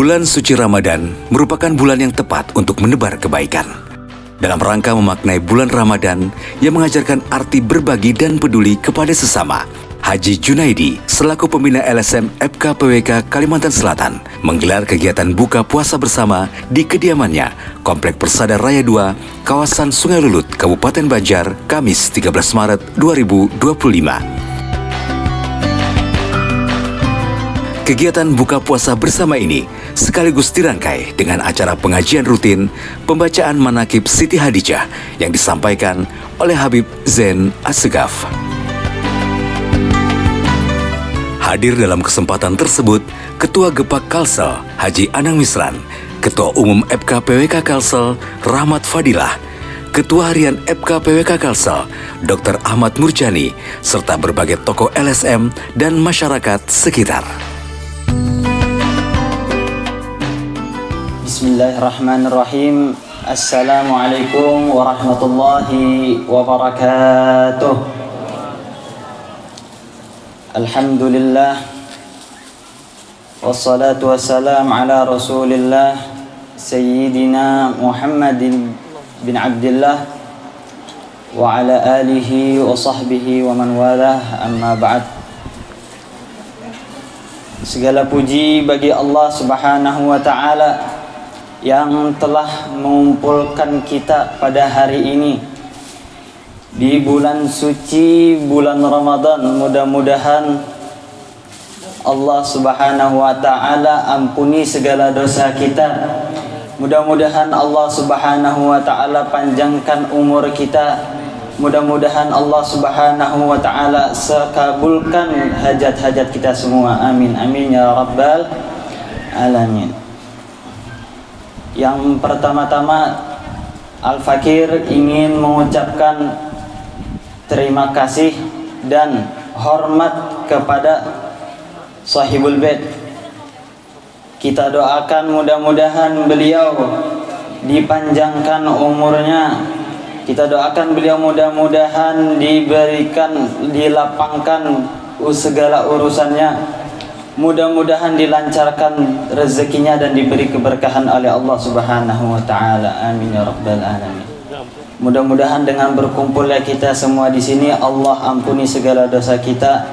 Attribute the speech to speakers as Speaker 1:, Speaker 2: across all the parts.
Speaker 1: Bulan suci Ramadan merupakan bulan yang tepat untuk menebar kebaikan. Dalam rangka memaknai bulan Ramadan yang mengajarkan arti berbagi dan peduli kepada sesama, Haji Junaidi selaku pembina LSM FKPWK Kalimantan Selatan menggelar kegiatan buka puasa bersama di kediamannya, Komplek Persada Raya 2, kawasan Sungai Lulut, Kabupaten Banjar, Kamis 13 Maret 2025. Kegiatan buka puasa bersama ini sekaligus dirangkai dengan acara pengajian rutin pembacaan manaqib Siti Hadijah yang disampaikan oleh Habib Zain Assegaf. Hadir dalam kesempatan tersebut Ketua Gepak Kalsel Haji Anang Misran, Ketua Umum FKPWK Kalsel Rahmat Fadilah, Ketua Harian FKPWK Kalsel Dr. Ahmad Murjani, serta berbagai tokoh LSM dan masyarakat sekitar.
Speaker 2: Bismillahirrahmanirrahim. Assalamualaikum warahmatullahi wabarakatuh. Alhamdulillah, wassalatu wassalam ala rasulillah Sayyidina Muhammadin bin Abdillah wa ala alihi wa sahbihi wa man walah, amma ba'd. Segala puji bagi Allah Subhanahu wa ta'ala yang telah mengumpulkan kita pada hari ini di bulan suci, bulan Ramadan. Mudah-mudahan Allah Subhanahu wa ta'ala ampuni segala dosa kita. Mudah-mudahan Allah Subhanahu wa ta'ala panjangkan umur kita. Mudah-mudahan Allah Subhanahu wa ta'ala sekabulkan hajat-hajat kita semua. Amin amin ya rabbal alamin. Yang pertama-tama, Al-Fakir ingin mengucapkan terima kasih dan hormat kepada Sahibul Bait. Kita doakan mudah-mudahan beliau dipanjangkan umurnya. Kita doakan beliau mudah-mudahan diberikan, dilapangkan segala urusannya. Mudah-mudahan dilancarkan rezekinya dan diberi keberkahan oleh Allah Subhanahu wa ta'ala. Amin ya rabbal alamin. Mudah-mudahan dengan berkumpulnya kita semua di sini, Allah ampuni segala dosa kita.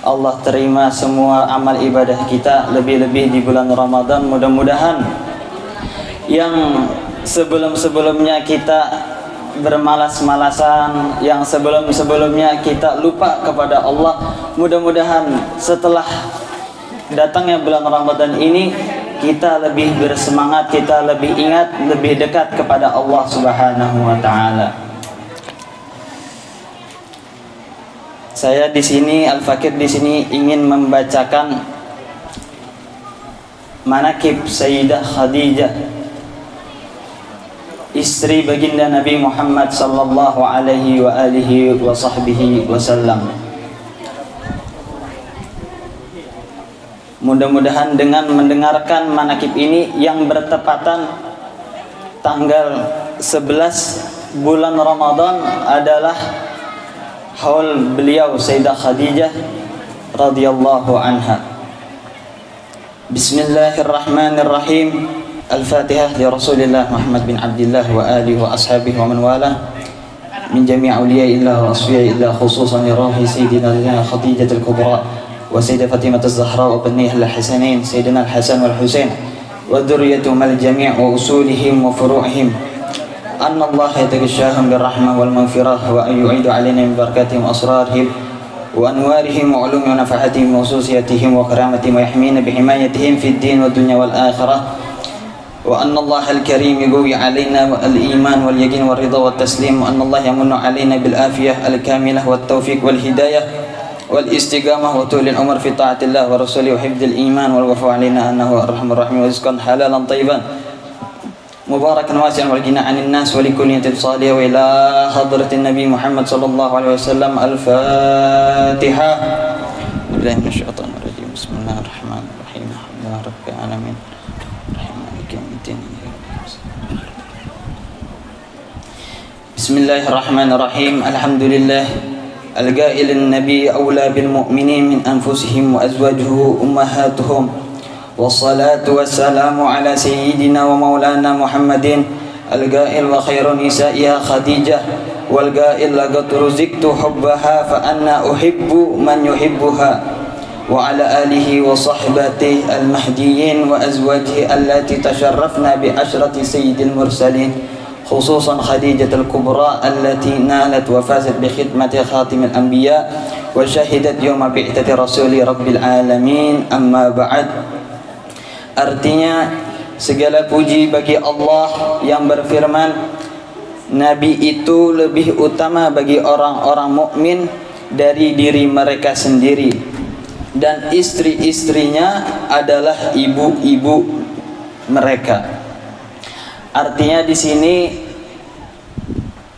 Speaker 2: Allah terima semua amal ibadah kita, lebih-lebih di bulan Ramadan. Mudah-mudahan yang sebelum-sebelumnya kita bermalas-malasan, yang sebelum-sebelumnya kita lupa kepada Allah, mudah-mudahan setelah datangnya bulan Ramadan ini kita lebih bersemangat, kita lebih ingat, lebih dekat kepada Allah Subhanahu wa ta'ala. Saya di sini, Al-Fakir di sini ingin membacakan manaqib Sayyidah Khadijah, istri baginda Nabi Muhammad sallallahu alaihi wa alihi wa sahbihi wasallam. Mudah-mudahan dengan mendengarkan manaqib ini yang bertepatan tanggal 11 bulan Ramadan adalah haul beliau Sayyidah Khadijah radhiyallahu anha. Bismillahirrahmanirrahim. Al-Fatihah li Rasulillah Muhammad bin Abdillah wa alihi wa ashabihi wa man walah. Min jami' awliya'illah wa asfiya'illah, khususan li rahi Sayyidina Khadijah al-Kubra وسيدة فاطمة الزهراء وبنيها الحسنين سيدنا الحسن والحسين وذريتهم الجميع وأصولهم وفروعهم، أن الله يتغشاهم بالرحمة والمغفرة وأن يعيد علينا من بركاتهم وأسرارهم وأنوارهم وعلوم ونفحاتهم وخصوصياتهم وكرامتهم ويحمينا بحمايتهم في الدين والدنيا والآخرة، وأن الله الكريم يقوي علينا الإيمان واليقين والرضا والتسليم، وأن الله يمن علينا بالعافية الكاملة والتوفيق والهداية والاستقامة وطول العمر في طاعة الله ورسوله وحفظ الإيمان والوفاء علينا أنه أرحم الراحمين، ورزقا حلالا طيبا مباركا واسعا والغنى عن الناس ولكل يتيم صالح، وإلى حضرة النبي محمد صلى الله عليه وسلم. الفاتحة. بالله من الشيطان الرجيم. بسم الله الرحمن الرحيم. الحمد لله رب العالمين الرحمن مالك يوم الدين. بسم الله الرحمن الرحيم. الحمد لله القائل النبي أولى بالمؤمنين من أنفسهم وأزواجه أمهاتهم والصلاة والسلام على سيدنا ومولانا محمد القائل وخير نسائها خديجة والقائل لقد رزقت حبها فأنا أحب من يحبها وعلى آله وصحبته المهديين وأزواجه التي تشرفنا بعشرة سيد المرسلين خصوصا خديجة الكبرى التي نالت وفازت بخدمة خاتم الأنبياء وشهدت يوم بعثة رسول رب العالمين. أما بعد. Artinya segala puji bagi Allah yang berfirman, Nabi itu lebih utama bagi orang-orang mukmin dari diri mereka sendiri, dan istri-istrinya adalah ibu-ibu mereka. Artinya di sini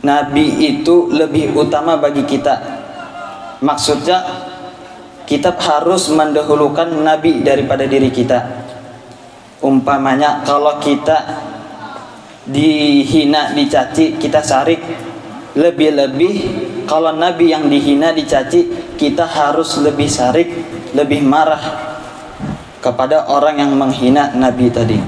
Speaker 2: Nabi itu lebih utama bagi kita. Maksudnya kita harus mendahulukan Nabi daripada diri kita. Umpamanya kalau kita dihina, dicaci, kita sarik. Lebih-lebih kalau Nabi yang dihina, dicaci, kita harus lebih sarik, lebih marah kepada orang yang menghina Nabi tadi.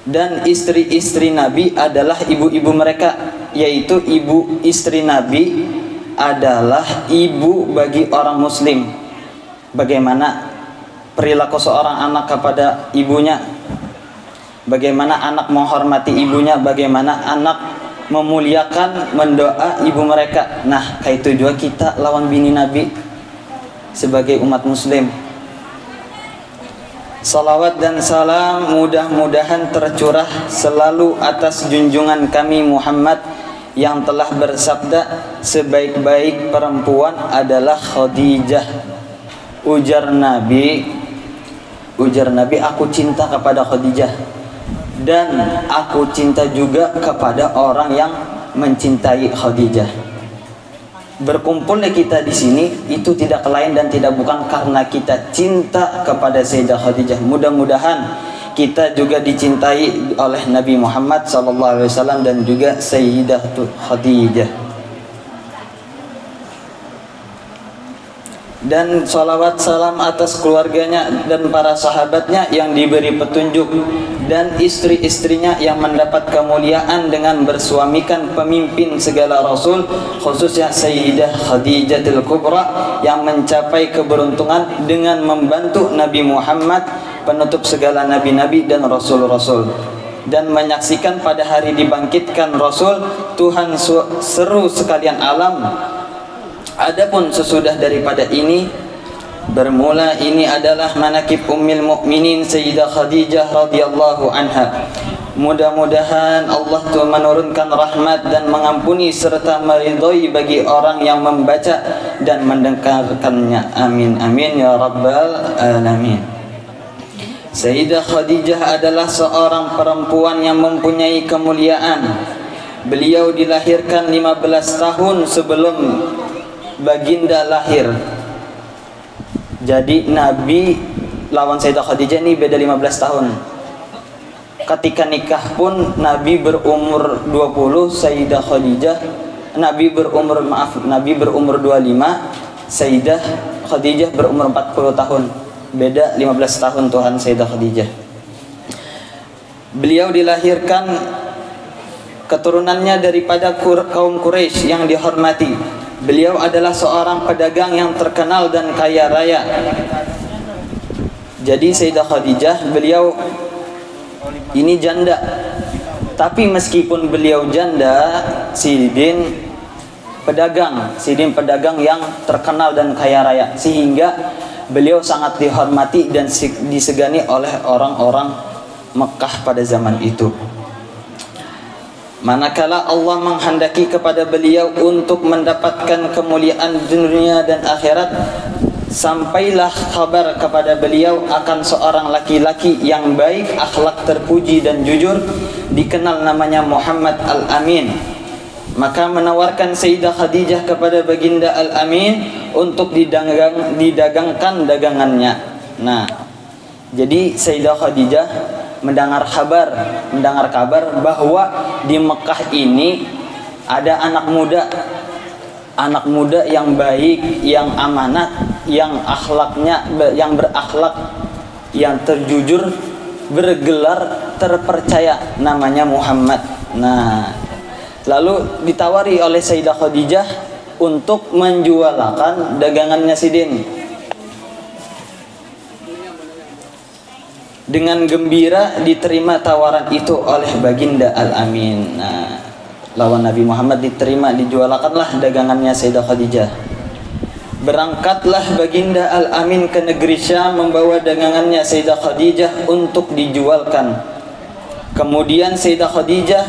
Speaker 2: Dan istri-istri Nabi adalah ibu-ibu mereka, yaitu ibu istri Nabi adalah ibu bagi orang muslim. Bagaimana perilaku seorang anak kepada ibunya, bagaimana anak menghormati ibunya, bagaimana anak memuliakan, mendoa ibu mereka. Nah, kayak itu juga kita lawan bini Nabi sebagai umat muslim. Salawat dan salam mudah-mudahan tercurah selalu atas junjungan kami Muhammad yang telah bersabda, sebaik-baik perempuan adalah Khadijah. Ujar Nabi, aku cinta kepada Khadijah dan aku cinta juga kepada orang yang mencintai Khadijah. Berkumpulnya kita di sini itu tidak lain dan tidak bukan karena kita cinta kepada Sayyidah Khadijah. Mudah-mudahan kita juga dicintai oleh Nabi Muhammad SAW dan juga Sayyidah Khadijah. Dan salawat salam atas keluarganya dan para sahabatnya yang diberi petunjuk, dan istri-istrinya yang mendapat kemuliaan dengan bersuamikan pemimpin segala rasul, khususnya Sayyidah Khadijatul Kubra yang mencapai keberuntungan dengan membantu Nabi Muhammad penutup segala nabi-nabi dan rasul-rasul, dan menyaksikan pada hari dibangkitkan Rasul Tuhan seru sekalian alam. Adapun sesudah daripada ini, bermula ini adalah manakib Ummul Mukminin Sayyidah Khadijah radhiyallahu anha. Mudah-mudahan Allah Tuhan menurunkan rahmat dan mengampuni serta meridhai bagi orang yang membaca dan mendengarkannya. Amin amin ya rabbal alamin. Sayyidah Khadijah adalah seorang perempuan yang mempunyai kemuliaan. Beliau dilahirkan 15 tahun sebelum baginda lahir. Jadi Nabi lawan Sayyidah Khadijah ini beda 15 tahun. Ketika nikah pun Nabi berumur 20, Sayyidah Khadijah Nabi berumur 25, Sayyidah Khadijah berumur 40 tahun. Beda 15 tahun Tuhan Sayyidah Khadijah. Beliau dilahirkan keturunannya daripada kaum Quraisy yang dihormati. Beliau adalah seorang pedagang yang terkenal dan kaya raya. Jadi Sayyidah Khadijah, beliau ini janda. Tapi meskipun beliau janda, Sidin pedagang yang terkenal dan kaya raya, sehingga beliau sangat dihormati dan disegani oleh orang-orang Mekah pada zaman itu. Manakala Allah menghendaki kepada beliau untuk mendapatkan kemuliaan dunia dan akhirat, sampailah kabar kepada beliau akan seorang laki-laki yang baik, akhlak terpuji dan jujur, dikenal namanya Muhammad Al-Amin. Maka menawarkan Sayyidah Khadijah kepada baginda Al-Amin untuk didagangkan dagangannya. Nah, jadi Sayyidah Khadijah mendengar kabar bahwa di Mekah ini ada anak muda anak muda yang baik, yang amanat, yang akhlaknya, yang berakhlak, yang terjujur, bergelar terpercaya, namanya Muhammad. Nah, lalu ditawari oleh Sayyidah Khadijah untuk menjualkan dagangannya Sidin. Dengan gembira diterima tawaran itu oleh Baginda Al-Amin. Nah, lawan Nabi Muhammad diterima, dijualkanlah dagangannya Sayyidah Khadijah. Berangkatlah Baginda Al-Amin ke negeri Syam membawa dagangannya Sayyidah Khadijah untuk dijualkan. Kemudian Sayyidah Khadijah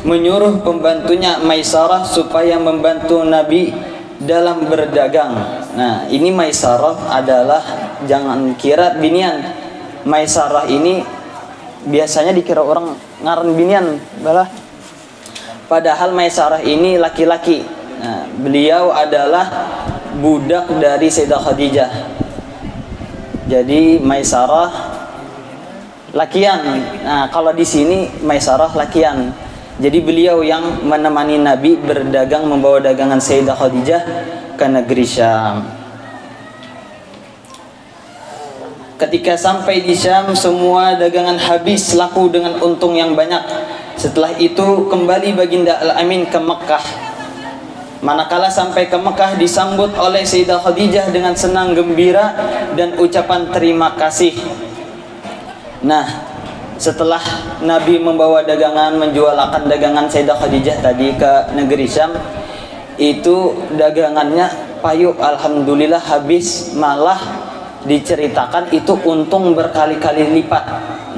Speaker 2: menyuruh pembantunya Maisarah supaya membantu Nabi dalam berdagang. Nah, ini Maisarah adalah, jangan kira binian. Maisarah ini biasanya dikira orang ngaran binian, padahal Maisarah ini laki-laki. Nah, beliau adalah budak dari Sayyidah Khadijah. Jadi Maisarah lakian. Nah, kalau di sini Maisarah lakian. Jadi beliau yang menemani Nabi berdagang, membawa dagangan Sayyidah Khadijah ke negeri Syam. Ketika sampai di Syam, semua dagangan habis laku dengan untung yang banyak. Setelah itu kembali Baginda Al-Amin ke Mekah. Manakala sampai ke Mekah, disambut oleh Sayyidah Khadijah dengan senang gembira dan ucapan terima kasih. Nah, setelah Nabi membawa dagangan, menjualkan dagangan Sayyidah Khadijah tadi ke negeri Syam, itu dagangannya payu, alhamdulillah habis, malah diceritakan itu untung berkali-kali lipat.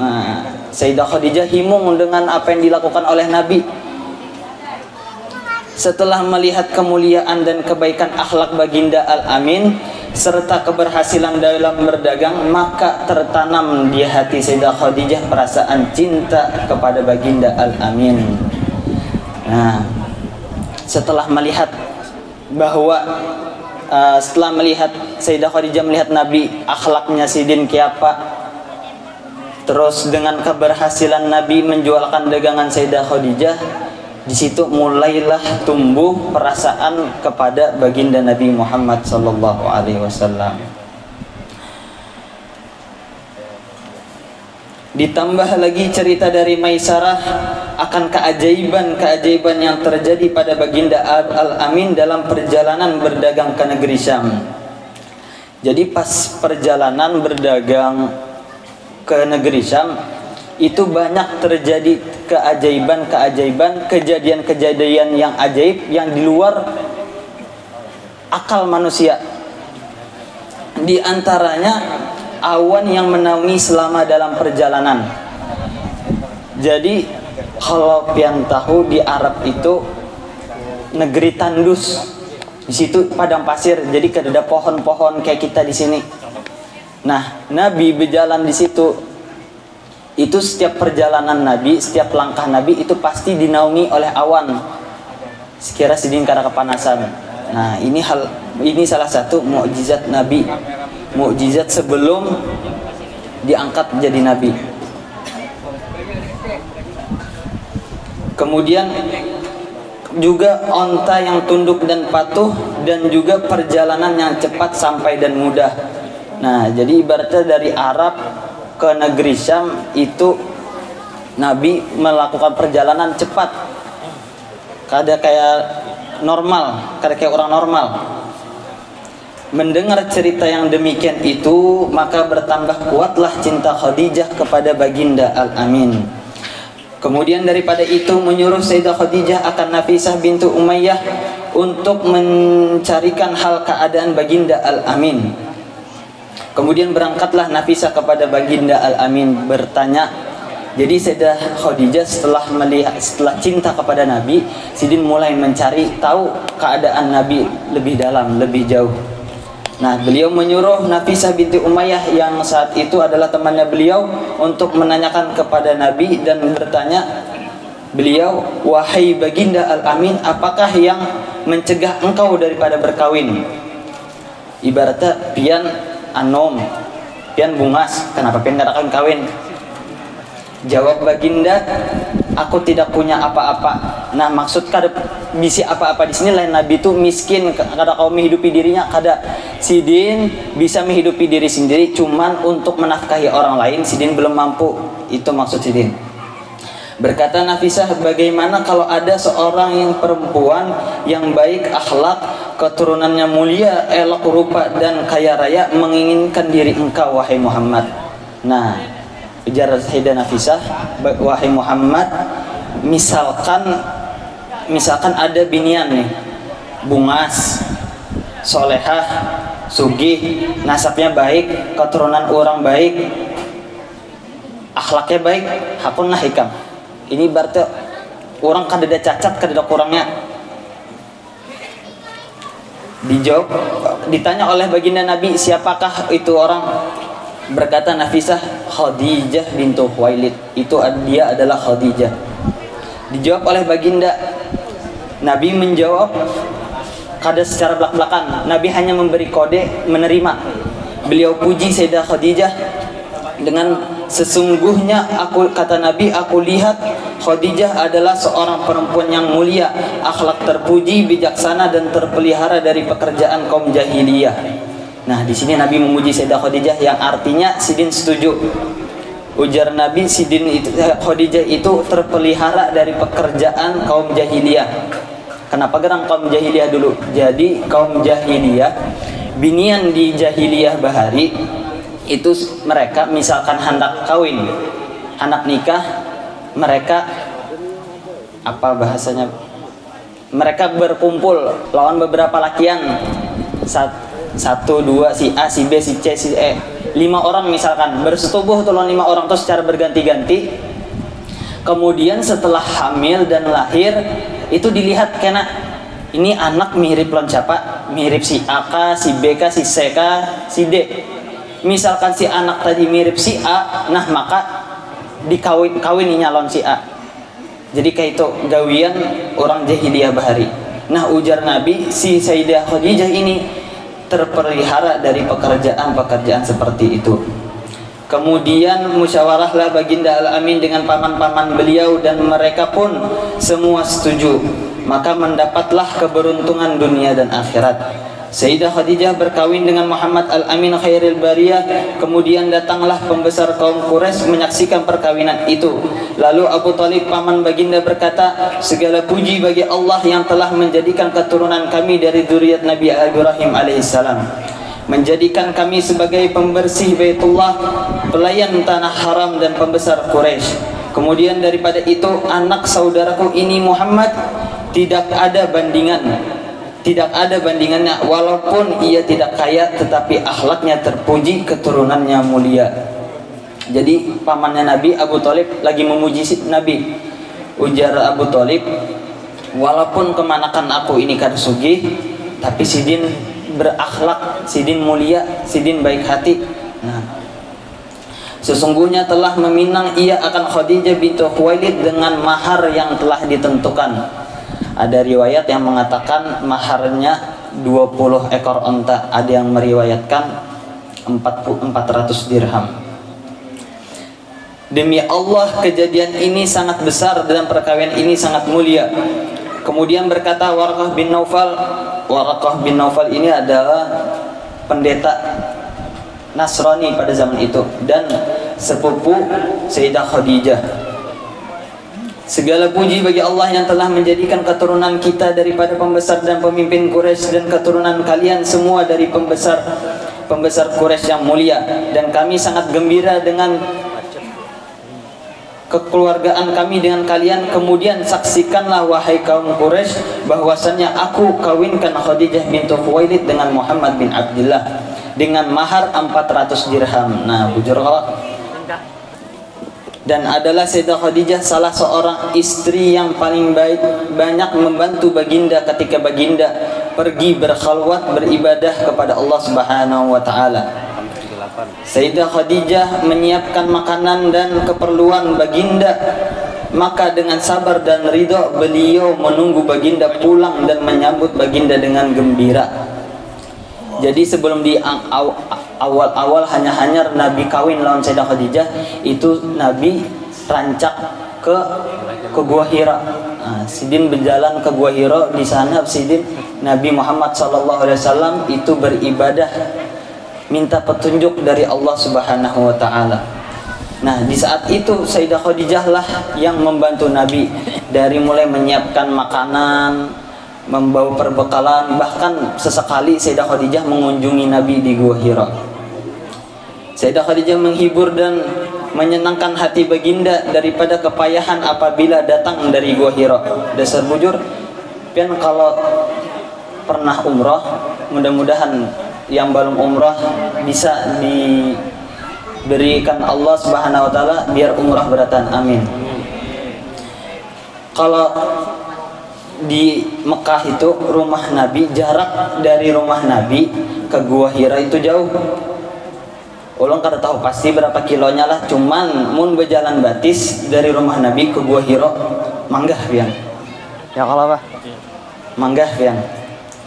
Speaker 2: Nah, Sayyidah Khadijah himung dengan apa yang dilakukan oleh Nabi. Setelah melihat kemuliaan dan kebaikan akhlak Baginda Al-Amin serta keberhasilan dalam berdagang, maka tertanam di hati Sayyidah Khadijah perasaan cinta kepada Baginda Al-Amin. Nah, setelah melihat bahwa setelah melihat Sayyidah Khadijah melihat Nabi, akhlaknya Sidin kiapa, terus dengan keberhasilan Nabi menjualkan dagangan Sayyidah Khadijah, di situ mulailah tumbuh perasaan kepada Baginda Nabi Muhammad sallallahu alaihi wasallam. Ditambah lagi cerita dari Maisarah akan keajaiban-keajaiban yang terjadi pada Baginda Al-Amin dalam perjalanan berdagang ke negeri Syam. Jadi pas perjalanan berdagang ke negeri Syam, itu banyak terjadi keajaiban-keajaiban, kejadian-kejadian yang ajaib yang di luar akal manusia. Di antaranya awan yang menaungi selama dalam perjalanan. Jadi kalau pian tahu, di Arab itu negeri tandus. Di situ padang pasir, jadi ada pohon-pohon kayak kita di sini. Nah, Nabi berjalan di situ. Itu setiap perjalanan Nabi, setiap langkah Nabi itu pasti dinaungi oleh awan. Sekira Sidin karena kepanasan. Nah, ini salah satu mukjizat Nabi. Mukjizat sebelum diangkat menjadi Nabi. Kemudian juga onta yang tunduk dan patuh, dan juga perjalanan yang cepat sampai dan mudah. Nah, jadi ibaratnya dari Arab ke negeri Syam itu Nabi melakukan perjalanan cepat. Kada kayak normal, kada kayak orang normal. Mendengar cerita yang demikian itu, maka bertambah kuatlah cinta Khadijah kepada Baginda Al-Amin. Kemudian daripada itu menyuruh Sayyidah Khadijah akan Nafisah bintu Umayyah untuk mencarikan hal keadaan Baginda Al-Amin. Kemudian berangkatlah Nafisah kepada Baginda Al-Amin bertanya. Jadi Sayyidah Khadijah setelah cinta kepada Nabi, Sidin mulai mencari tahu keadaan Nabi lebih dalam, lebih jauh. Nah, beliau menyuruh Nafisah binti Umayyah yang saat itu adalah temannya beliau untuk menanyakan kepada Nabi dan bertanya beliau, "Wahai Baginda Al-Amin, apakah yang mencegah engkau daripada berkawin?" Ibaratnya pian anom, pian bungas, kenapa pian gak akan kawin? Jawab Baginda, aku tidak punya apa-apa. Nah, maksud kada bisi apa-apa di sini lain Nabi itu miskin, kada kau menghidupi dirinya, kada. Sidin bisa menghidupi diri sendiri, cuman untuk menafkahi orang lain Sidin belum mampu. Itu maksud Sidin. Berkata Nafisah, bagaimana kalau ada seorang yang perempuan yang baik akhlak, keturunannya mulia, elok rupa dan kaya raya, menginginkan diri engkau wahai Muhammad. Nah, ujar Sayyidah Nafisah, wahai Muhammad, misalkan ada binian nih, bungas, solehah, sugih, nasabnya baik, keturunan orang baik, akhlaknya baik, hakun lah hikam. Ini berarti orang kadada cacat, kadada kurangnya. Dijawab, ditanya oleh baginda Nabi, siapakah itu orang? Berkata Nafisah, Khadijah bintu Khuwailid. Itu dia adalah Khadijah. Dijawab oleh baginda Nabi menjawab kada secara belak-belakan. Nabi hanya memberi kode menerima. Beliau puji Sayyidah Khadijah dengan sesungguhnya kata Nabi, aku lihat Khadijah adalah seorang perempuan yang mulia, akhlak terpuji, bijaksana dan terpelihara dari pekerjaan kaum jahiliyah. Nah, di sini Nabi memuji Sayyidah Khadijah yang artinya Sidin setuju. Ujar Nabi, Khadijah itu terpelihara dari pekerjaan kaum jahiliyah. Kenapa gerang kaum jahiliyah dulu? Jadi kaum jahiliyah, binian di jahiliyah bahari itu mereka misalkan hendak kawin, hendak nikah, mereka apa bahasanya? Mereka berkumpul lawan beberapa lakian, satu dua si A si B si C si E, 5 orang misalkan bersetubuh tuh lawan 5 orang tuh secara berganti-ganti. Kemudian setelah hamil dan lahir itu dilihat kena ini anak mirip lawan siapa? Mirip si A kah, si B kah, si C kah, si D. Misalkan si anak tadi mirip si A, nah maka dikawininya lawan si A. Jadi kayak itu gawian orang jahiliyah bahari. Nah, ujar Nabi, si Sayyidah Khadijah ini terpelihara dari pekerjaan-pekerjaan seperti itu. Kemudian musyawarahlah baginda Al-Amin dengan paman-paman beliau dan mereka pun semua setuju. Maka mendapatlah keberuntungan dunia dan akhirat. Sayyidah Khadijah berkawin dengan Muhammad Al-Amin Khairil Bariyah. Kemudian datanglah pembesar kaum Quraisy menyaksikan perkawinan itu. Lalu Abu Talib paman baginda berkata, segala puji bagi Allah yang telah menjadikan keturunan kami dari zuriat Nabi Ibrahim alaihissalam, menjadikan kami sebagai pembersih Baitullah, pelayan tanah haram dan pembesar Quraisy. Kemudian daripada itu anak saudaraku ini Muhammad tidak ada bandingannya, walaupun ia tidak kaya tetapi akhlaknya terpuji, keturunannya mulia. Jadi pamannya Nabi, Abu Talib, lagi memuji Nabi. Ujar Abu Talib, walaupun kemanakan aku ini kan sugih, tapi Sidin berakhlak, Sidin mulia, Sidin baik hati. Nah, sesungguhnya telah meminang ia akan Khadijah bintu Khuwailid dengan mahar yang telah ditentukan. Ada riwayat yang mengatakan maharnya 20 ekor onta, ada yang meriwayatkan 400 dirham. Demi Allah, kejadian ini sangat besar dan perkawinan ini sangat mulia. Kemudian berkata Warqah bin Naufal ini adalah pendeta Nasrani pada zaman itu dan sepupu Sayyidah Khadijah. Segala puji bagi Allah yang telah menjadikan keturunan kita daripada pembesar dan pemimpin Quraisy, dan keturunan kalian semua dari pembesar Quraisy yang mulia, dan kami sangat gembira dengan kekeluargaan kami dengan kalian. Kemudian saksikanlah wahai kaum Quraisy bahwasannya aku kawinkan Khadijah bintu Khuwailid dengan Muhammad bin Abdullah dengan mahar 400 dirham. Nah, bujur Allah. Dan adalah Sayyidah Khadijah salah seorang istri yang paling baik, banyak membantu baginda ketika baginda pergi berkhalwat beribadah kepada Allah Subhanahu wa taala. Sayyidah Khadijah menyiapkan makanan dan keperluan baginda, maka dengan sabar dan ridho beliau menunggu baginda pulang dan menyambut baginda dengan gembira. Jadi sebelum di awal-awal hanya Nabi kawin lawan Sayyidah Khadijah, itu Nabi rancak ke Gua Hira. Nah, Sidin berjalan ke Gua Hira. Di sana Sidin Nabi Muhammad SAW itu beribadah, minta petunjuk dari Allah Subhanahu wa taala. Nah, di saat itu Sayyidah Khadijah lah yang membantu Nabi dari mulai menyiapkan makanan, membawa perbekalan, bahkan sesekali Sayyidah Khadijah mengunjungi Nabi di Gua Hira. Sayyidah Khadijah menghibur dan menyenangkan hati baginda daripada kepayahan apabila datang dari Gua Hira. Dasar bujur, pian kalau pernah umroh, mudah-mudahan yang belum umroh bisa diberikan Allah Subhanahu wa taala biar umroh beratan, amin. Kalau di Mekah itu rumah Nabi, jarak dari rumah Nabi ke Gua Hira itu jauh. Ulun kada tahu pasti berapa kilonya lah, cuman mun berjalan batis dari rumah Nabi ke Gua Hira manggah pian. Ya kalau apa? Manggah pian.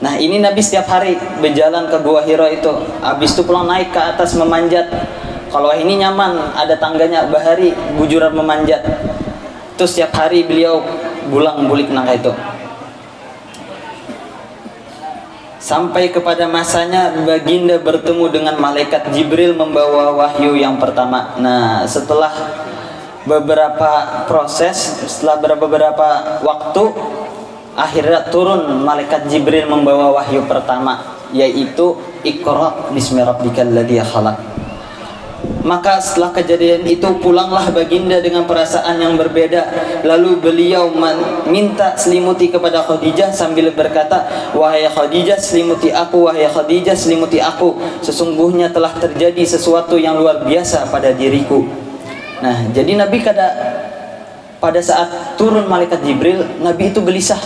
Speaker 2: Nah, ini Nabi setiap hari berjalan ke Gua Hira itu. Habis itu pulang naik ke atas memanjat. Kalau ini nyaman, ada tangganya, bahari bujuran memanjat. Terus setiap hari beliau bulang-bulik nangka itu. Sampai kepada masanya baginda bertemu dengan malaikat Jibril membawa wahyu yang pertama. Nah, setelah beberapa proses, setelah beberapa waktu, akhirnya turun malaikat Jibril membawa wahyu pertama, yaitu Iqra bismi rabbikal ladzi khalaq. Maka setelah kejadian itu pulanglah baginda dengan perasaan yang berbeda. Lalu beliau minta selimuti kepada Khadijah sambil berkata, "Wahai Khadijah, selimuti aku, wahai Khadijah, selimuti aku. Sesungguhnya telah terjadi sesuatu yang luar biasa pada diriku." Nah, jadi Nabi pada saat turun malaikat Jibril, Nabi itu gelisah.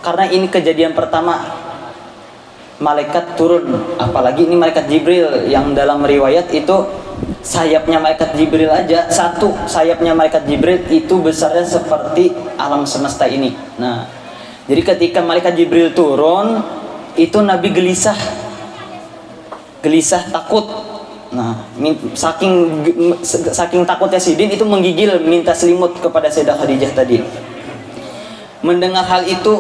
Speaker 2: Karena ini kejadian pertama malaikat turun, apalagi ini malaikat Jibril yang dalam riwayat itu sayapnya malaikat Jibril aja, satu sayapnya malaikat Jibril itu besarnya seperti alam semesta ini. Nah, jadi ketika malaikat Jibril turun, itu Nabi gelisah takut. Nah, saking takutnya Sidin itu menggigil minta selimut kepada Sayyidah Khadijah tadi. Mendengar hal itu,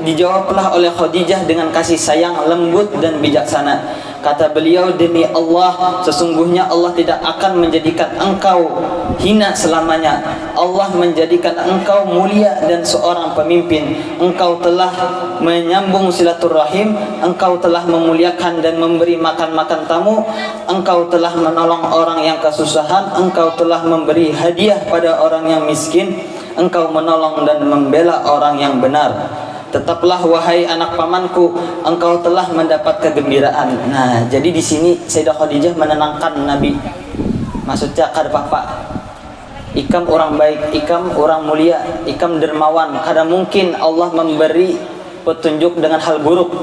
Speaker 2: dijawablah oleh Khadijah dengan kasih sayang lembut dan bijaksana. Kata beliau, "Demi Allah, sesungguhnya Allah tidak akan menjadikan engkau hina selamanya. Allah menjadikan engkau mulia dan seorang pemimpin. Engkau telah menyambung silaturahim, engkau telah memuliakan dan memberi makan tamu, engkau telah menolong orang yang kesusahan, engkau telah memberi hadiah pada orang yang miskin, engkau menolong dan membela orang yang benar. Tetaplah wahai anak pamanku, engkau telah mendapat kegembiraan." Nah, jadi di sini Sayyidah Khadijah menenangkan Nabi. Maksudnya kada apa-apa. Ikam orang baik, ikam orang mulia, ikam dermawan. Kada mungkin Allah memberi petunjuk dengan hal buruk.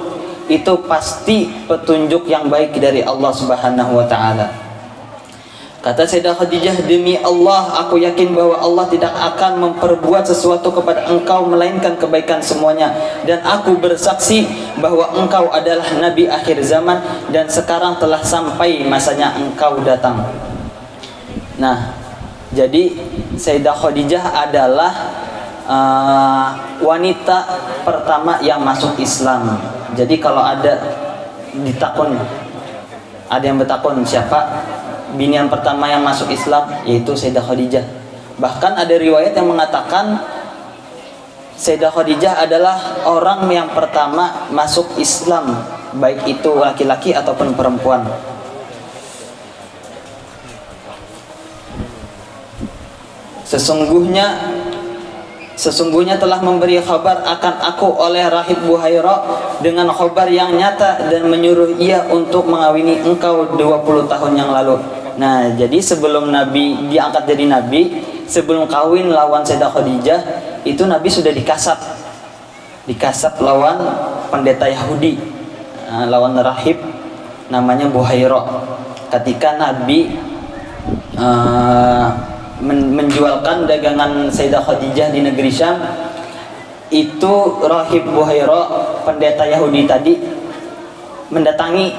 Speaker 2: Itu pasti petunjuk yang baik dari Allah Subhanahu wa taala. Kata Sayyidah Khadijah, "Demi Allah, aku yakin bahwa Allah tidak akan memperbuat sesuatu kepada engkau melainkan kebaikan semuanya. Dan aku bersaksi bahwa engkau adalah Nabi akhir zaman dan sekarang telah sampai masanya engkau datang." Nah, jadi Sayyidah Khadijah adalah wanita pertama yang masuk Islam. Jadi kalau ada yang bertakun siapa binian pertama yang masuk Islam, yaitu Sayyidah Khadijah. Bahkan ada riwayat yang mengatakan Sayyidah Khadijah adalah orang yang pertama masuk Islam, baik itu laki-laki ataupun perempuan. Sesungguhnya telah memberi kabar akan aku oleh Rahib Buhaira dengan kabar yang nyata dan menyuruh ia untuk mengawini engkau 20 tahun yang lalu. Nah, jadi sebelum Nabi diangkat jadi Nabi, sebelum kawin lawan Sayyidah Khadijah, itu Nabi sudah dikasap lawan pendeta Yahudi, lawan rahib namanya Buhaira. Ketika Nabi menjualkan dagangan Sayyidah Khadijah di negeri Syam, itu rahib Buhaira, pendeta Yahudi tadi, mendatangi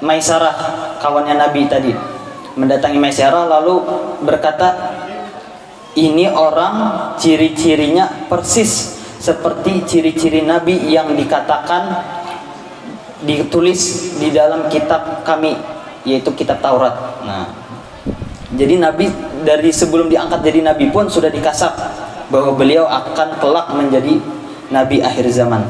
Speaker 2: Maisarah, kawannya Nabi tadi. Mendatangi Maisarah lalu berkata, Ini orang ciri-cirinya persis seperti ciri-ciri Nabi yang dikatakan ditulis di dalam kitab kami, yaitu kitab Taurat. Nah, jadi Nabi dari sebelum diangkat jadi Nabi pun sudah dikasap bahwa beliau akan kelak menjadi Nabi akhir zaman.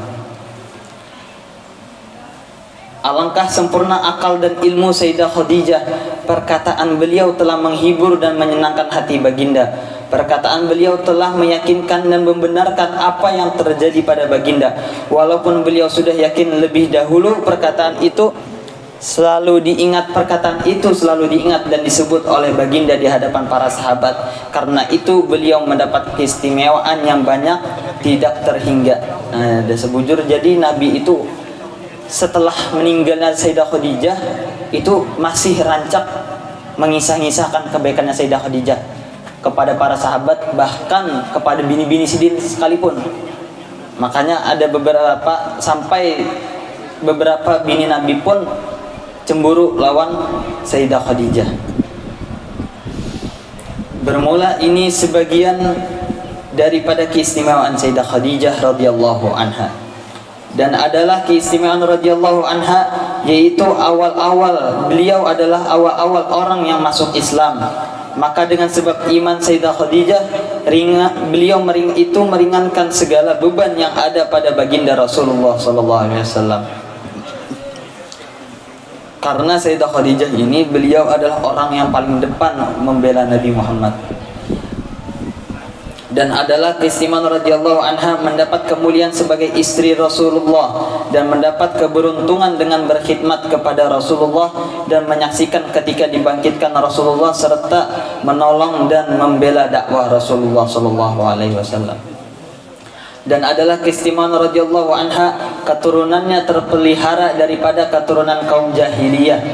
Speaker 2: Alangkah sempurna akal dan ilmu Sayyidah Khadijah. Perkataan beliau telah menghibur dan menyenangkan hati baginda. Perkataan beliau telah meyakinkan dan membenarkan apa yang terjadi pada baginda. Walaupun beliau sudah yakin lebih dahulu, perkataan itu selalu diingat dan disebut oleh baginda di hadapan para sahabat. Karena itu beliau mendapat keistimewaan yang banyak, tidak terhingga. Nah, dan sebujur jadi Nabi itu setelah meninggalnya Sayyidah Khadijah itu masih rancak mengisah-ngisahkan kebaikannya Sayyidah Khadijah kepada para sahabat, bahkan kepada bini-bini Sidin sekalipun. Makanya ada sampai beberapa bini Nabi pun cemburu lawan Sayyidah Khadijah. Bermula ini sebagian daripada keistimewaan Sayyidah Khadijah radhiyallahu anha. Dan adalah keistimewaan radhiyallahu anha, yaitu beliau adalah awal-awal orang yang masuk Islam. Maka dengan sebab iman Sayyidah Khadijah, beliau meringankan segala beban yang ada pada baginda Rasulullah SAW. Karena Sayyidah Khadijah ini, beliau adalah orang yang paling depan membela Nabi Muhammad. Dan adalah keistimewaan radhiyallahu anha mendapat kemuliaan sebagai istri Rasulullah dan mendapat keberuntungan dengan berkhidmat kepada Rasulullah dan menyaksikan ketika dibangkitkan Rasulullah serta menolong dan membela dakwah Rasulullah sallallahu alaihi wasallam. Dan adalah keistimewaan radhiyallahu anha, keturunannya terpelihara daripada keturunan kaum jahiliyah,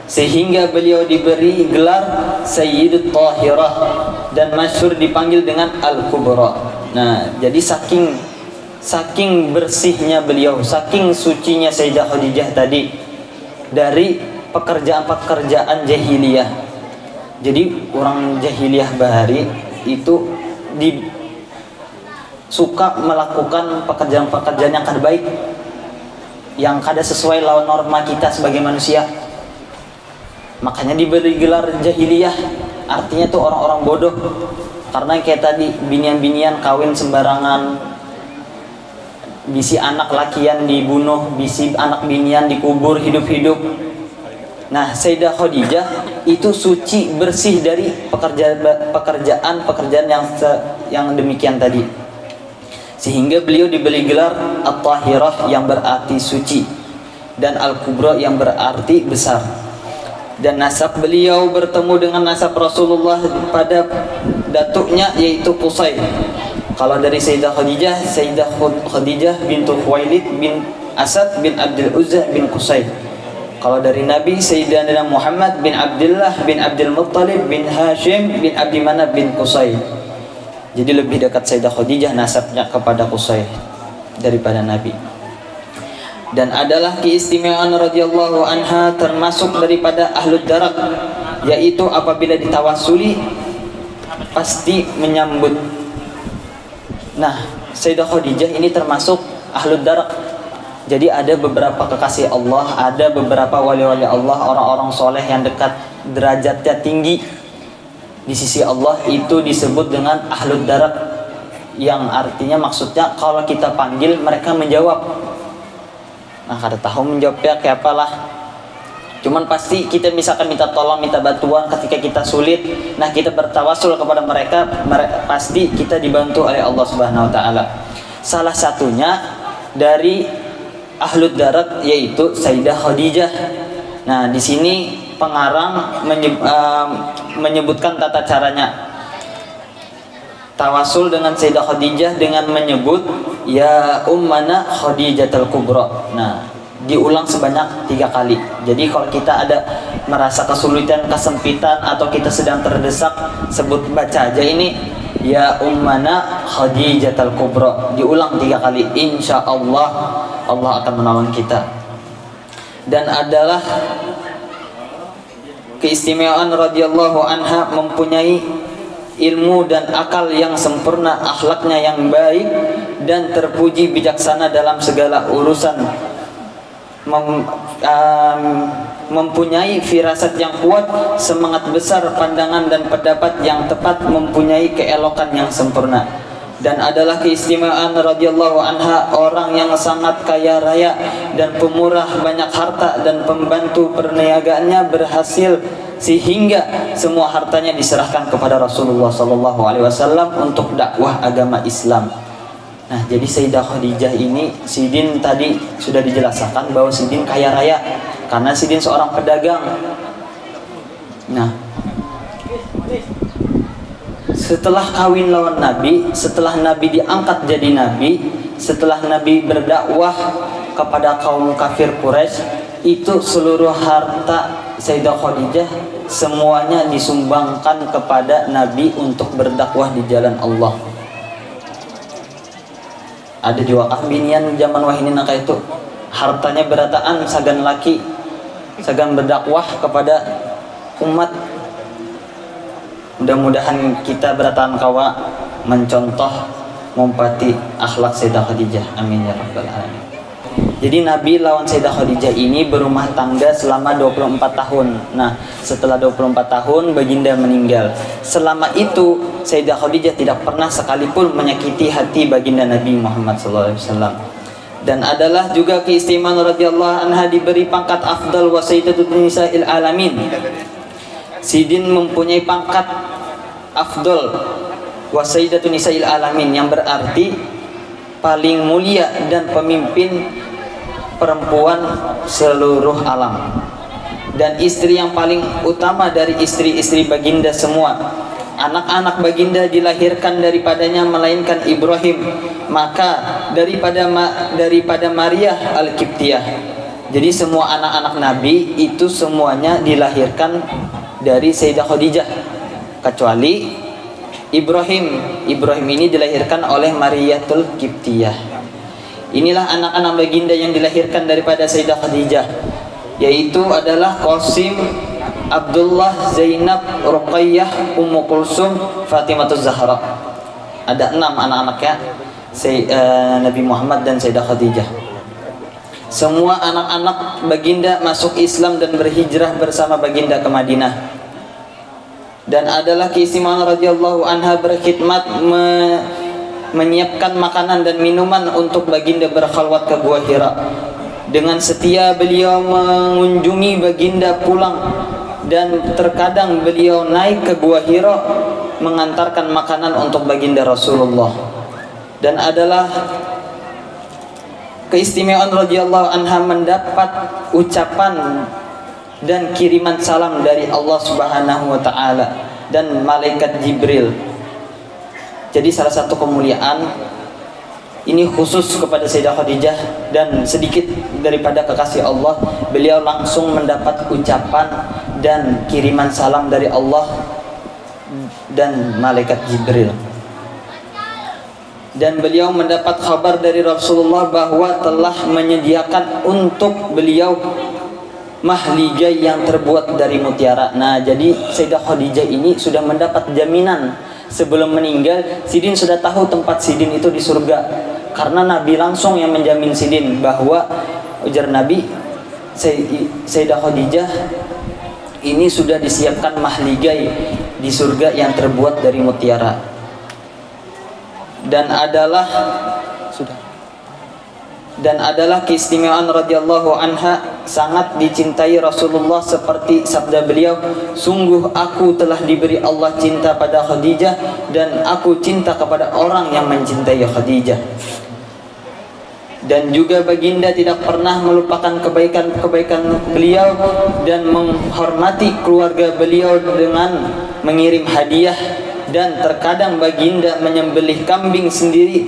Speaker 2: sehingga beliau diberi gelar Sayyidut Tahirah dan masyhur dipanggil dengan Al-Kubra. Nah, jadi saking bersihnya beliau, saking sucinya Sayyidah Khadijah tadi dari pekerjaan-pekerjaan jahiliyah. Jadi orang jahiliyah bahari itu suka melakukan pekerjaan-pekerjaan yang kada baik, yang kada sesuai lawan norma kita sebagai manusia. Makanya diberi gelar jahiliyah, artinya tuh orang-orang bodoh. Karena kayak tadi, binian-binian kawin sembarangan, bisi anak lakian dibunuh, bisi anak binian dikubur hidup-hidup. Nah, Sayyidah Khadijah itu suci, bersih dari pekerjaan yang demikian tadi. Sehingga beliau diberi gelar At-Tahirah yang berarti suci, dan Al-Kubra yang berarti besar. Dan nasab beliau bertemu dengan nasab Rasulullah pada datuknya, yaitu Qusay. Kalau dari Sayyidah Khadijah bintu Khuwailid bin Asad bin Abdul Uzza bin Qusay. Kalau dari Nabi, Sayyidina Muhammad bin Abdullah bin Abdul Muttalib bin Hashim bin Abdi Manaf bin Qusay. Jadi lebih dekat Sayyidah Khadijah nasabnya kepada Qusay daripada Nabi. Dan adalah keistimewaan radhiyallahu anha termasuk daripada ahlud darak, yaitu apabila ditawasuli pasti menyambut. Nah, Sayyidah Khadijah ini termasuk ahlud darak. Jadi ada beberapa kekasih Allah, ada beberapa wali-wali Allah, orang-orang soleh yang dekat derajatnya tinggi di sisi Allah, itu disebut dengan ahlud darak, yang artinya maksudnya kalau kita panggil mereka menjawab. Nah, kada tahu menjawabnya kayak apalah. Cuman pasti kita misalkan minta tolong, minta bantuan ketika kita sulit, nah kita bertawasul kepada mereka, pasti kita dibantu oleh Allah Subhanahu wa taala. Salah satunya dari ahlud darat yaitu Sayyidah Khadijah. Nah, di sini pengarang menyebutkan tata caranya. Tawasul dengan Sayyidah Khadijah dengan menyebut ya ummana Khadijatul Kubra. Nah, diulang sebanyak 3 kali. Jadi kalau kita ada merasa kesulitan, kesempitan, atau kita sedang terdesak, baca aja ini ya ummana Khadijatul Kubra, diulang 3 kali. Insya Allah Allah akan menolong kita. Dan adalah keistimewaan radhiyallahu anha mempunyai ilmu dan akal yang sempurna, akhlaknya yang baik, dan terpuji bijaksana dalam segala urusan, mempunyai firasat yang kuat, semangat besar, pandangan dan pendapat yang tepat, mempunyai keelokan yang sempurna. Dan adalah keistimewaan radhiyallahu anha, orang yang sangat kaya raya dan pemurah, banyak harta, dan pembantu perniagaannya berhasil sehingga semua hartanya diserahkan kepada Rasulullah SAW untuk dakwah agama Islam. Nah, jadi Sayyidah Khadijah ini, Sidin tadi sudah dijelaskan bahwa Sidin kaya raya karena Sidin seorang pedagang. Nah, setelah kawin lawan Nabi, setelah Nabi diangkat jadi Nabi, setelah Nabi berdakwah kepada kaum kafir Quraisy, itu seluruh harta Sayyidah Khadijah semuanya disumbangkan kepada Nabi untuk berdakwah di jalan Allah. Ada juga binian zaman wahini naka itu hartanya berataan sagan laki, sagan berdakwah kepada umat. Mudah-mudahan kita berataan kawa mencontoh mumpati akhlak Sayyidah Khadijah. Amin ya rabbal alamin. Jadi Nabi lawan Sayyidah Khadijah ini berumah tangga selama 24 tahun. Nah, setelah 24 tahun baginda meninggal. Selama itu Sayyidah Khadijah tidak pernah sekalipun menyakiti hati baginda Nabi Muhammad SAW. Dan adalah juga keistimewaan radhiyallahu anha diberi pangkat afdal wa sayyidatun nisa'il alamin. Sidin mempunyai pangkat afdal wa sayyidatun nisa'il alamin, yang berarti paling mulia dan pemimpin perempuan seluruh alam, dan istri yang paling utama dari istri-istri baginda semua. Anak-anak baginda dilahirkan daripadanya melainkan Ibrahim, maka daripada Maria Al-Qibtiyah. Jadi semua anak-anak Nabi itu semuanya dilahirkan dari Sayyidah Khadijah kecuali Ibrahim. Ibrahim ini dilahirkan oleh Mariatul Qibtiyah. Inilah anak-anak baginda yang dilahirkan daripada Sayyidah Khadijah, yaitu adalah Qasim, Abdullah, Zainab, Ruqayyah, Ummu Kulsum, Fatimatuz Zahra. Ada 6 anak-anaknya Nabi Muhammad dan Sayyidah Khadijah. Semua anak-anak baginda masuk Islam dan berhijrah bersama baginda ke Madinah. Dan adalah keistimewaan radhiyallahu anha berkhidmat menyiapkan makanan dan minuman untuk baginda berkhalwat ke Gua Hira. Dengan setia beliau mengunjungi baginda pulang, dan terkadang beliau naik ke Gua Hira mengantarkan makanan untuk baginda Rasulullah. Dan adalah keistimewaan radhiyallahu anha mendapat ucapan dan kiriman salam dari Allah Subhanahu wa taala dan malaikat Jibril. Jadi salah satu kemuliaan ini khusus kepada Sayyidah Khadijah, dan sedikit daripada kekasih Allah, beliau langsung mendapat ucapan dan kiriman salam dari Allah dan malaikat Jibril. Dan beliau mendapat kabar dari Rasulullah bahwa telah menyediakan untuk beliau mahligai yang terbuat dari mutiara. Nah, jadi Sayyidah Khadijah ini sudah mendapat jaminan sebelum meninggal. Sidin sudah tahu tempat Sidin itu di surga, karena Nabi langsung yang menjamin Sidin bahwa, ujar Nabi, Sayyidah Khadijah ini sudah disiapkan mahligai di surga yang terbuat dari mutiara. Dan adalah keistimewaan radhiyallahu anha sangat dicintai Rasulullah, seperti sabda beliau, sungguh aku telah diberi Allah cinta pada Khadijah, dan aku cinta kepada orang yang mencintai Khadijah. Dan juga baginda tidak pernah melupakan kebaikan-kebaikan beliau dan menghormati keluarga beliau dengan mengirim hadiah, dan terkadang baginda menyembelih kambing sendiri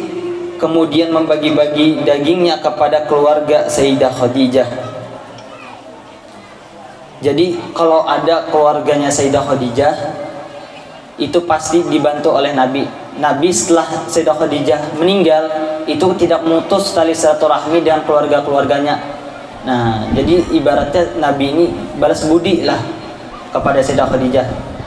Speaker 2: kemudian membagi-bagi dagingnya kepada keluarga Sayyidah Khadijah. Jadi kalau ada keluarganya Sayyidah Khadijah itu pasti dibantu oleh Nabi. Nabi setelah Sayyidah Khadijah meninggal itu tidak memutus tali silaturahmi dengan keluarga-keluarganya. Nah, jadi ibaratnya Nabi ini balas budi lah kepada Sayyidah Khadijah.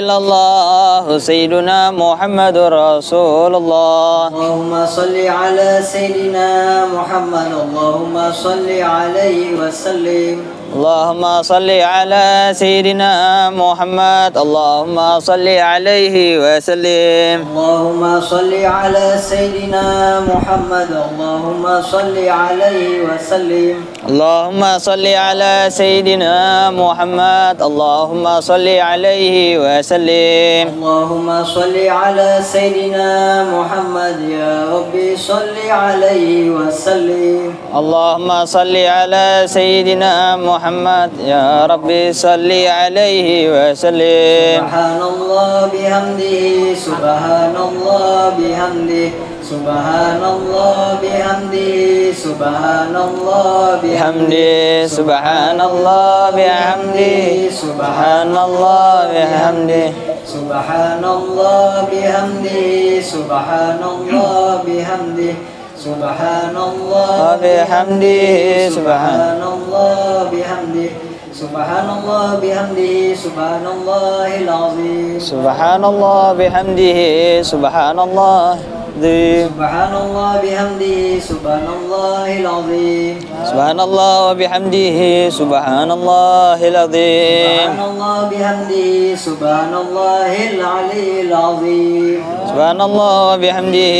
Speaker 3: إلا الله سيدنا محمد رسول الله.
Speaker 4: اللهم صل على سيدنا محمد اللهم صل عليه وسلم.
Speaker 3: اللهم صل على سيدنا محمد اللهم صل عليه وسلم.
Speaker 4: اللهم صل على سيدنا محمد اللهم صل عليه وسلم.
Speaker 3: اللهم صل على سيدنا محمد اللهم صل عليه وسلم.
Speaker 4: اللهم صل على سيدنا محمد يا ربي صل عليه وسلم.
Speaker 3: اللهم صل على سيدنا محمد يا ربي صل عليه وسلم.
Speaker 4: سبحان الله بحمده سبحان الله بحمده سبحان الله بحمده سبحان الله
Speaker 3: بحمده سبحان الله بحمده سبحان الله بحمده
Speaker 4: سبحان الله بحمده سبحان الله بحمده سبحان الله
Speaker 3: وبحمده
Speaker 4: سبحان الله بحمده سبحان الله بحمده سبحان الله العظيم.
Speaker 3: سبحان الله بحمده سبحان الله العظيم.
Speaker 4: سبحان الله بحمده سبحان الله العظيم.
Speaker 3: سبحان الله وبحمده سبحان الله العظيم.
Speaker 4: سبحان الله بحمده سبحان الله العلي العظيم.
Speaker 3: سبحان الله وبحمده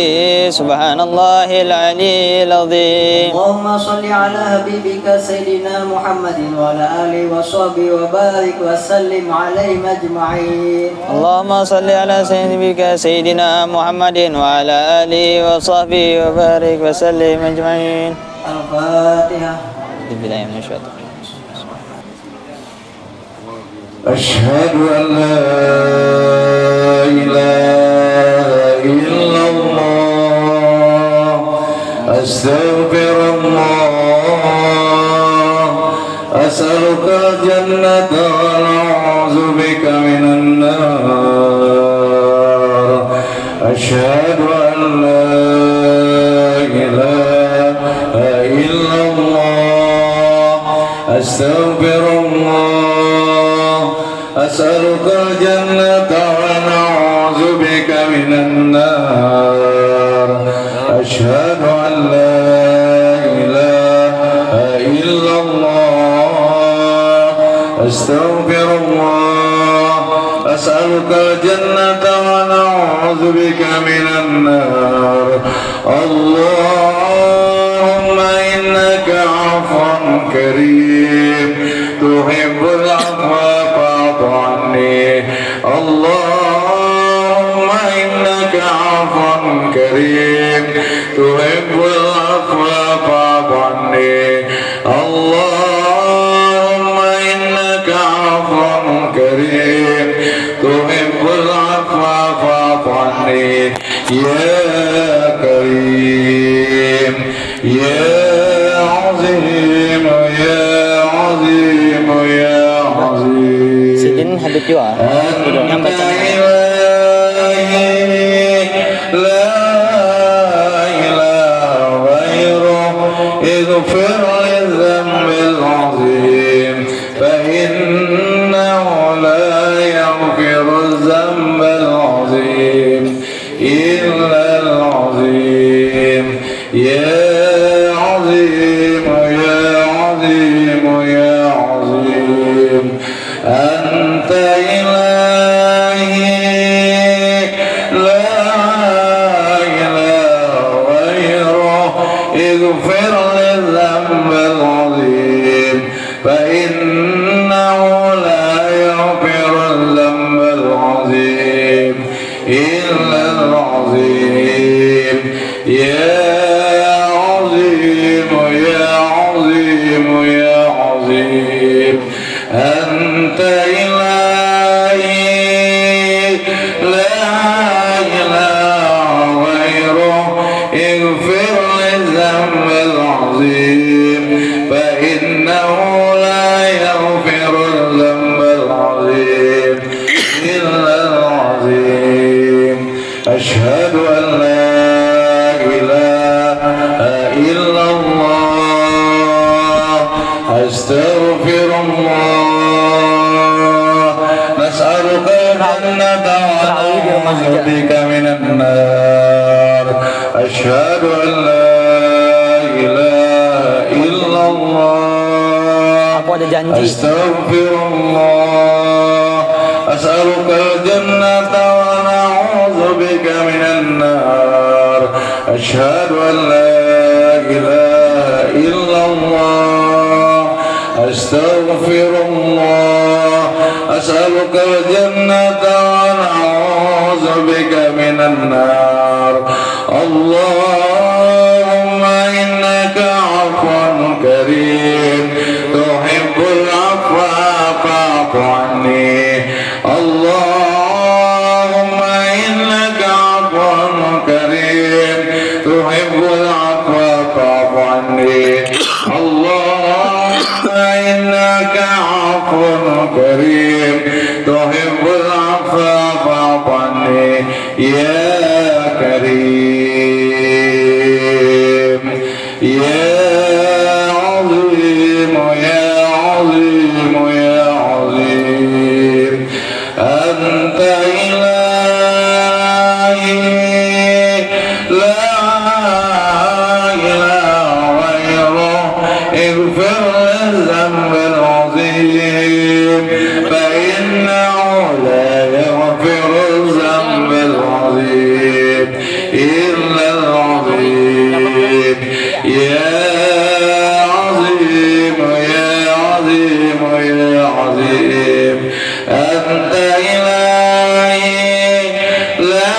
Speaker 3: سبحان الله العلي العظيم.
Speaker 4: اللهم صل على حبيبك سيدنا محمد وعلى آله وصحبه وبارك وسلم عليهم أجمعين.
Speaker 3: اللهم صل على سيدنا محمد وعلى آله وصحبه وبارك وسلم أجمعين.
Speaker 4: الفاتحة.
Speaker 5: أشهد أن لا إله إلا الله أستغفر الله أسألك الجنة ونعوذ بك من النار. أشهد أن لا إله إلا الله أستغفر الله أسألك الجنة ونعوذ بك من النار. أشهد أن لا إله إلا الله أستغفر الله أسألك الجنة ونعوذ بك من النار. اللهم إنك عفو كريم تحب العفو فاعف عني. اللهم إنك عفو كريم تحب العفو فاعف عني. اللهم إنك عفو كريم تحب العفو فاعف عني. يا كريم يا عظيم يا عظيم يا عظيم.
Speaker 3: Sidin Habib juga yang baca.
Speaker 5: لا إله غيره اغفر للذنب العظيم فإنه لا يغفر الذنب العظيم إلا العظيم. يا عظيم يا عظيم يا عظيم أنت إلهي لا إله غيره اغفر للذنب العظيم فإنه لا يغفر الذنب العظيم إلا العظيم. يا عظيم يا عظيم يا عظيم أنت إلهي لا إله غيره اغفر للذنب العظيم فإنه لا يغفر الذنب العظيم إلا العظيم. أشهد أن لا إله إلا الله أستغفر الله. نسألك الجنة ونعوذ بك من النار أشهد أن لا إله إلا الله أستغفر الله أسألك الجنة ونعوذ بك من النار أشهد أن لا إله إلا الله أستغفر الله أسألك الجنة ونعوذ بك من النار اللهم إنك عفو كريم تحب العفو فاعف عني اللهم إنك عفو كريم تحب العفو فاعف عني اللهم إنك عفو كريم تحب العفو فاعف عني يا كريم يا عظيم يا عظيم يا عظيم أنت إلهي لا إله غيره اغفر الذنب العظيم فإنه لا يغفر الذنب العظيم إلا العظيم يا عظيم يا عظيم يا عظيم أنت إلهي لا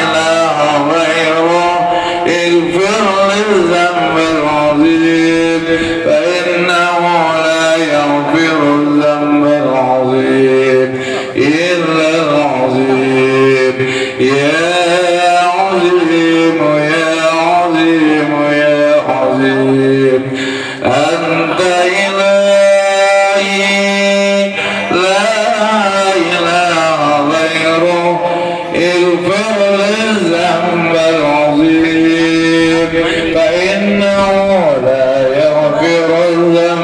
Speaker 5: إله غيره اغفر للذنب العظيم فإنه لا يغفر الذنب العظيم إلا العظيم يا عظيم يا عظيم يا عظيم أنت إلهي لا إله غيره اغفر للذنب العظيم فإنه لا يغفر الذنب